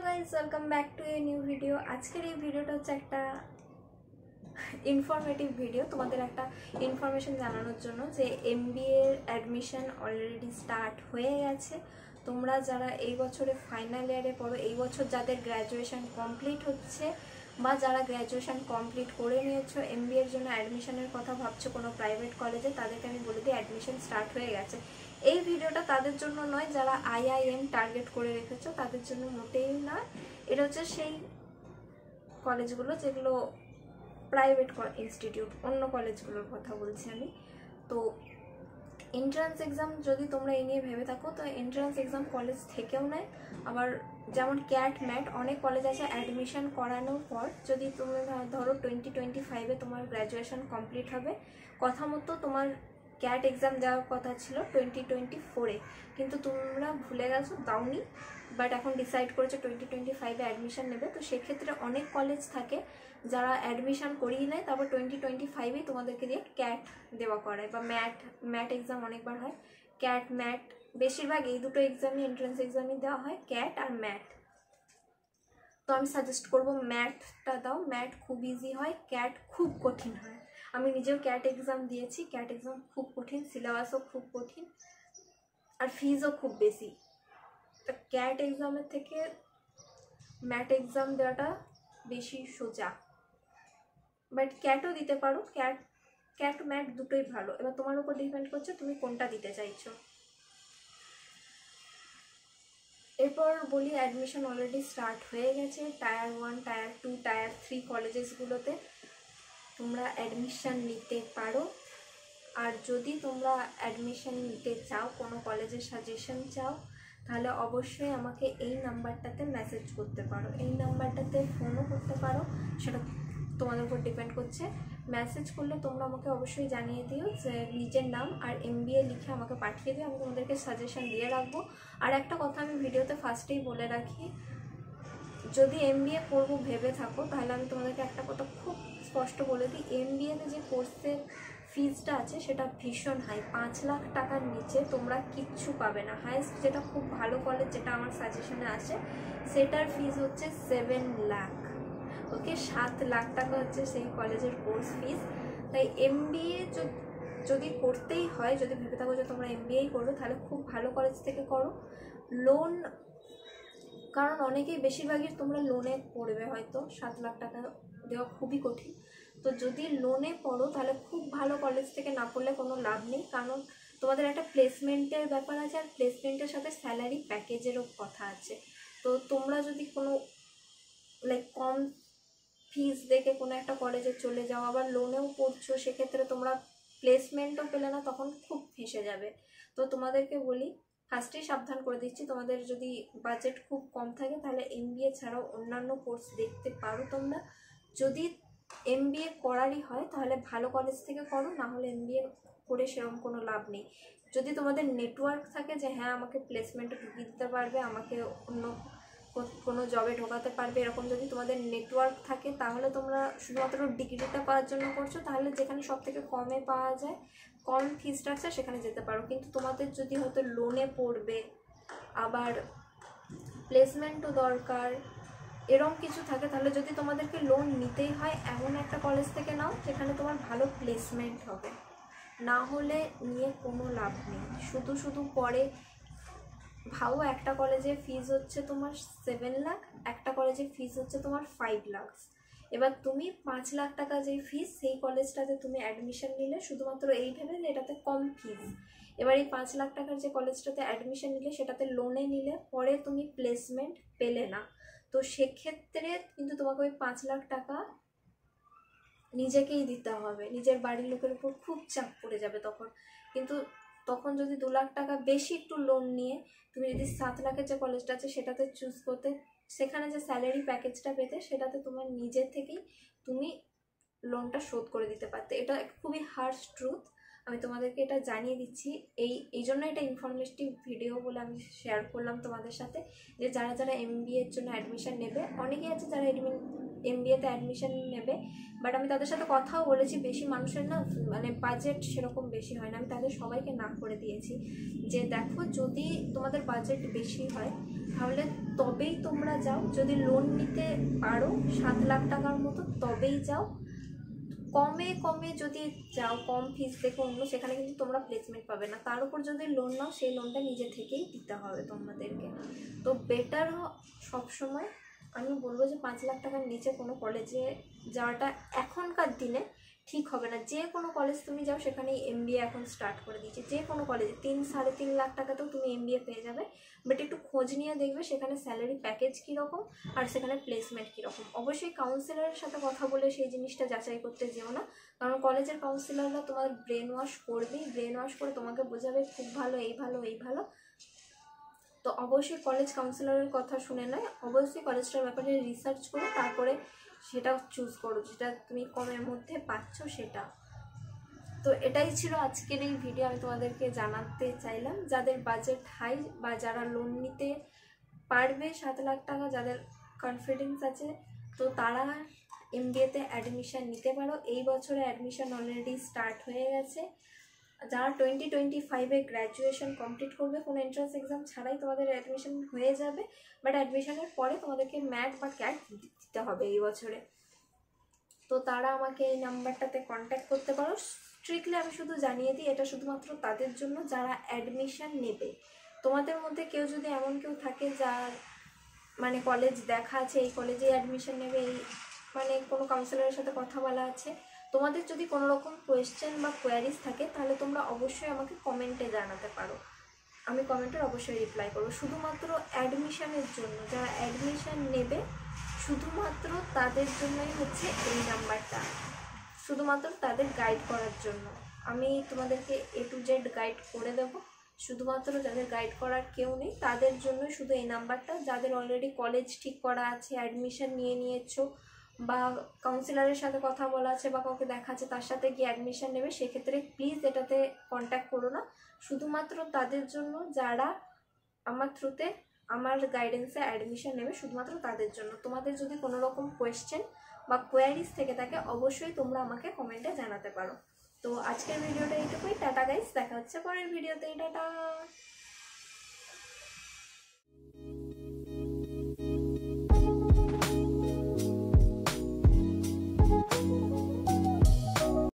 Guys welcome back to a new video. आजकेर এই ভিডিওটা হচ্ছে একটা ইনফরমেটিভ ভিডিও, তোমাদের একটা ইনফরমেশন জানানোর জন্য যে এমবিএ এর অ্যাডমিশন অলরেডি স্টার্ট হয়ে গেছে। তোমরা যারা এই বছরে ফাইনাল ইয়ারে পড়ো, এই বছর যাদের গ্র্যাজুয়েশন কমপ্লিট হচ্ছে বা যারা গ্র্যাজুয়েশন কমপ্লিট করে নিয়েছো, এমবিএ এর জন্য অ্যাডমিশনের কথা ভাবছো কোনো প্রাইভেট কলেজে, তাদেরকে আমি বলে দিই অ্যাডমিশন স্টার্ট হয়ে গেছে। এই ভিডিওটা তাদের জন্য নয় যারা আইআইএম টার্গেট করে রেখেছো, তাদের জন্য মোটেই নয়। এটা হচ্ছে সেই কলেজগুলো যেগুলো প্রাইভেট ইনস্টিটিউট, অন্য কলেজগুলোর কথা বলছি আমি। তো এন্ট্রান্স এক্সাম যদি তোমরা এই নিয়ে ভেবে থাকো, তো এন্ট্রান্স এক্সাম কলেজ থেকেও নেয়। আবার যেমন ক্যাট ম্যাট অনেক কলেজ আছে, অ্যাডমিশন করানোর পর যদি তুমি ধরো 2025-এ তোমার গ্র্যাজুয়েশন কমপ্লিট হবে, কথা মতো তোমার ক্যাট এক্সাম দেওয়ার কথা ছিল 2024-এ, কিন্তু তোমরা ভুলে গেছো, দাওনি, বাট এখন ডিসাইড করেছো 2025-এ অ্যাডমিশন নেবে। তো সেক্ষেত্রে অনেক কলেজ থাকে যারা অ্যাডমিশন করিয়ে নেয়, তারপর 2025-এই তোমাদেরকে দিয়ে ক্যাট দেওয়া করায়, বা ম্যাট এক্সাম অনেকবার হয়। ক্যাট ম্যাট বেশিরভাগ এই দুটো এক্সামই, এন্ট্রান্স এক্সামই দেওয়া হয়, ক্যাট আর ম্যাট। তো আমি সাজেস্ট করবো ম্যাটটা দাও, ম্যাট খুব ইজি হয়, ক্যাট খুব কঠিন হয়। আমি নিজেও ক্যাট এক্সাম দিয়েছি, ক্যাট এক্সাম খুব কঠিন, সিলেবাসও খুব কঠিন আর ফিজও খুব বেশি। তো ক্যাট এক্সামের থেকে ম্যাট এক্সাম দেওয়াটা বেশি সোজা, বাট ক্যাটও দিতে পারো, ক্যাট ম্যাট দুটোই ভালো। এবার তোমার উপর ডিপেন্ড করছে তুমি কোনটা দিতে চাইছো। এরপর বলি অ্যাডমিশন অলরেডি স্টার্ট হয়ে গেছে টায়ার 1, টায়ার 2, টায়ার 3 কলেজেসগুলোতে তোমরা অ্যাডমিশন নিতে পারো। আর যদি তোমরা অ্যাডমিশন নিতে চাও, কোনো কলেজের সাজেশন চাও, তাহলে অবশ্যই আমাকে এই নাম্বারটাতে মেসেজ করতে পারো, এই নাম্বারটাতে ফোনও করতে পারো, সেটা তোমাদের উপর ডিপেন্ড করছে। মেসেজ করলে তোমরা আমাকে অবশ্যই জানিয়ে দিও যে নিজের নাম আর এমবিএ লিখে আমাকে পাঠিয়ে দিও, আমি তোমাদেরকে সাজেশন দিয়ে রাখবো। আর একটা কথা আমি ভিডিওতে ফার্স্টেই বলে রাখি, যদি এমবিএ করবো ভেবে থাকো, তাহলে আমি তোমাদেরকে একটা কথা খুব স্পষ্ট বলে দিই, এমবিএতে যে কোর্সের ফিজটা আছে সেটা ভীষণ হাই, 5 লাখ টাকার নিচে তোমরা কিচ্ছু পাবে না। হাইস্ট যেটা খুব ভালো কলেজ, যেটা আমার সাজেশনে আসে, সেটার ফিজ হচ্ছে 7 লাখ। ওকে, 7 লাখ টাকা হচ্ছে সেই কলেজের কোর্স ফিজ। তাই এমবিএ যদি করতেই হয়, যদি ভেবে থাকো যে তোমরা এমবিএই করো, তাহলে খুব ভালো কলেজ থেকে করো। লোন, কারণ অনেকেই বেশিরভাগই তোমরা লোনে পড়বে, হয়তো 7 লাখ টাকা দেওয়া খুবই কঠিন। তো যদি লোনে পড়ো তাহলে খুব ভালো কলেজ থেকে না পড়লে কোনো লাভ নেই, কারণ তোমাদের একটা প্লেসমেন্টের ব্যাপার আছে, আর প্লেসমেন্টের সাথে স্যালারি প্যাকেজেরও কথা আছে। তো তোমরা যদি কোনো কম ফিজ দেখে কোনো একটা কলেজে চলে যাও, আবার লোনেও পড়ছো, সেক্ষেত্রে তোমরা প্লেসমেন্টও পেলে না, তখন খুব ফেঁসে যাবে। তো তোমাদেরকে বলি, ফার্স্টেই সাবধান করে দিচ্ছি, তোমাদের যদি বাজেট খুব কম থাকে তাহলে এমবিএ ছাড়াও অন্যান্য কোর্স দেখতে পারো তোমরা। যদি এমবিএ করারই হয় তাহলে ভালো কলেজ থেকে করো, না হলে এমবিএ করে সেরকম কোনো লাভ নেই। যদি তোমাদের নেটওয়ার্ক থাকে যে হ্যাঁ আমাকে প্লেসমেন্টে ঢুকিয়ে দিতে পারবে, আমাকে অন্য কোনো জবে ঢোকাতে পারবে, এরকম যদি তোমাদের নেটওয়ার্ক থাকে, তাহলে তোমরা শুধুমাত্র ডিগ্রিটা পাওয়ার জন্য করছো, তাহলে যেখানে সব থেকে কমে পাওয়া যায়, কম ফি স্ট্রাকচার, সেখানে যেতে পারো। কিন্তু তোমাদের যদি হয়তো লোনে পড়বে, আবার প্লেসমেন্টও দরকার, এরকম কিছু থাকে, তাহলে যদি তোমাদেরকে লোন নিতেই হয়, এমন একটা কলেজ থেকে নাও যেখানে তোমার ভালো প্লেসমেন্ট হবে, না হলে নিয়ে কোনো লাভ নেই। শুধু পরে ভাবো, একটা কলেজে ফিজ হচ্ছে তোমার 7 লাখ, একটা কলেজে ফিজ হচ্ছে তোমার 5 লাখ। এবার তুমি 5 লাখ টাকা যেই ফিজ, সেই কলেজটাতে তুমি অ্যাডমিশন নিলে শুধুমাত্র এই ভেবে যে এটাতে কম ফিজ। এবার এই 5 লাখ টাকার যে কলেজটাতে অ্যাডমিশন নিলে, সেটাতে লোনে নিলে পরে তুমি প্লেসমেন্ট পেলে না, তো সেক্ষেত্রে কিন্তু তোমাকে ওই 5 লাখ টাকা নিজেকেই দিতে হবে, নিজের বাড়ির লোকের উপর খুব চাপ পড়ে যাবে তখন। কিন্তু তখন যদি 2 লাখ টাকা বেশি একটু লোন নিয়ে তুমি যদি 7 লাখের যে কলেজটা আছে সেটাতে চুজ করতে, সেখানে যে স্যালারি প্যাকেজটা পেতে, সেটাতে তোমার নিজের থেকেই তুমি লোনটা শোধ করে দিতে পারতে। এটা খুবই হার্শ ট্রুথ, আমি তোমাদেরকে এটা জানিয়ে দিচ্ছি। এই জন্য এটা ইনফরমেটিভ ভিডিও বলে আমি শেয়ার করলাম তোমাদের সাথে, যে যারা এমবিএ এর জন্য অ্যাডমিশন নেবে, অনেকেই আছে যারা MBA-তে অ্যাডমিশন নেবে, বাট আমি তাদের সাথে কথাও বলেছি, বেশি মানুষের না মানে বাজেট সেরকম বেশি হয় না, আমি তাদের সবাইকে না করে দিয়েছি যে দেখো যদি তোমাদের বাজেট বেশি হয় তাহলে তবেই তোমরা যাও, যদি লোন নিতে পারো 7 লাখ টাকার মতো তবেই যাও, কমে যদি যাও কম ফিস দেখে অন্য সেখানে কিন্তু তোমরা প্লেসমেন্ট পাবে না, তার উপর যদি লোন নাও সেই লোনটা নিজে থেকেই দিতে হবে তোমাদেরকে। তো বেটার সবসময় আমি বলবো যে 5 লাখ টাকার নিচে কোনো কলেজে যাওয়াটা এখনকার দিনে ঠিক হবে না। যে কোনো কলেজ তুমি যাও সেখানেই MBA এখন স্টার্ট করে দিয়েছে, যে কোনো কলেজে 3-3.5 লাখ টাকাতেও তুমি MBA পেয়ে যাবে, বাট একটু খোঁজ নিয়ে দেখবে সেখানে স্যালারি প্যাকেজ কীরকম আর সেখানে প্লেসমেন্ট কীরকম। অবশ্যই কাউন্সিলরের সাথে কথা বলে সেই জিনিসটা যাচাই করতে যেও না, কারণ কলেজের কাউন্সিলররা তোমার ব্রেন ওয়াশ করবেই, ব্রেন ওয়াশ করে তোমাকে বোঝাবে খুব ভালো এই ভালো এই ভালো। তো অবশ্যই কলেজ কাউন্সিলরের কথা শুনে নয়, অবশ্যই কলেজটার ব্যাপারে রিসার্চ করে তারপরে সেটা চুজ করো যেটা তুমি কমের মধ্যে পাচ্ছ সেটা। তো এটাই ছিল আজকের এই ভিডিও, আমি তোমাদেরকে জানাতে চাইলাম যাদের বাজেট হাই বা যারা লোন নিতে পারবে 7 লাখ টাকা, যাদের কনফিডেন্স আছে, তো তারা MBA-তে অ্যাডমিশান নিতে পারো। এই বছরে অ্যাডমিশান অলরেডি স্টার্ট হয়ে গেছে। যারা 2025-এ গ্র্যাজুয়েশন কমপ্লিট করবে কোনো এন্ট্রান্স এক্সাম ছাড়াই তোমাদের অ্যাডমিশন হয়ে যাবে, বাট অ্যাডমিশনের পরে তোমাদেরকে ম্যাট বা ক্যাট দিতে হবে এই বছরে। তো তারা আমাকে এই নাম্বারটাতে কন্ট্যাক্ট করতে পারো। স্ট্রিক্টলি আমি শুধু জানিয়ে দিই এটা শুধুমাত্র তাদের জন্য যারা অ্যাডমিশান নেবে। তোমাদের মধ্যে কেউ যদি এমন কেউ থাকে যার মানে কলেজ দেখা আছে, এই কলেজে অ্যাডমিশন নেবে, এই মানে কোনো কাউন্সিলরের সাথে কথা বলা আছে, তোমাদের যদি কোনো রকম কোয়েশ্চেন বা কোয়ারিজ থাকে তাহলে তোমরা অবশ্যই আমাকে কমেন্টে জানাতে পারো, আমি কমেন্টের অবশ্যই রিপ্লাই করবো। শুধুমাত্র অ্যাডমিশনের জন্য যারা অ্যাডমিশন নেবে শুধুমাত্র তাদের জন্যই হচ্ছে এই নাম্বারটা, শুধুমাত্র তাদের গাইড করার জন্য। আমি তোমাদেরকে A to Z গাইড করে দেবো, শুধুমাত্র যাদের গাইড করার কেউ নেই তাদের জন্য শুধু এই নাম্বারটা। যাদের অলরেডি কলেজ ঠিক করা আছে, অ্যাডমিশন নিয়ে নিয়েছো বা কাউন্সিলরের সাথে কথা বলা আছে বা কাউকে দেখা আছে তার সাথে গিয়ে অ্যাডমিশন নেবে, সেক্ষেত্রে প্লিজ এটাতে কন্ট্যাক্ট করো না। শুধুমাত্র তাদের জন্য যারা আমার থ্রুতে আমার গাইডেন্সে অ্যাডমিশন নেবে, শুধুমাত্র তাদের জন্য। তোমাদের যদি কোনো রকম কোয়েশ্চেন বা কোয়ারিজ থেকে থাকে অবশ্যই তোমরা আমাকে কমেন্টে জানাতে পারো। তো আজকের ভিডিওটা এইটুকুই, টাটা গাইস, দেখা হচ্ছে পরের ভিডিওতে, টাটা।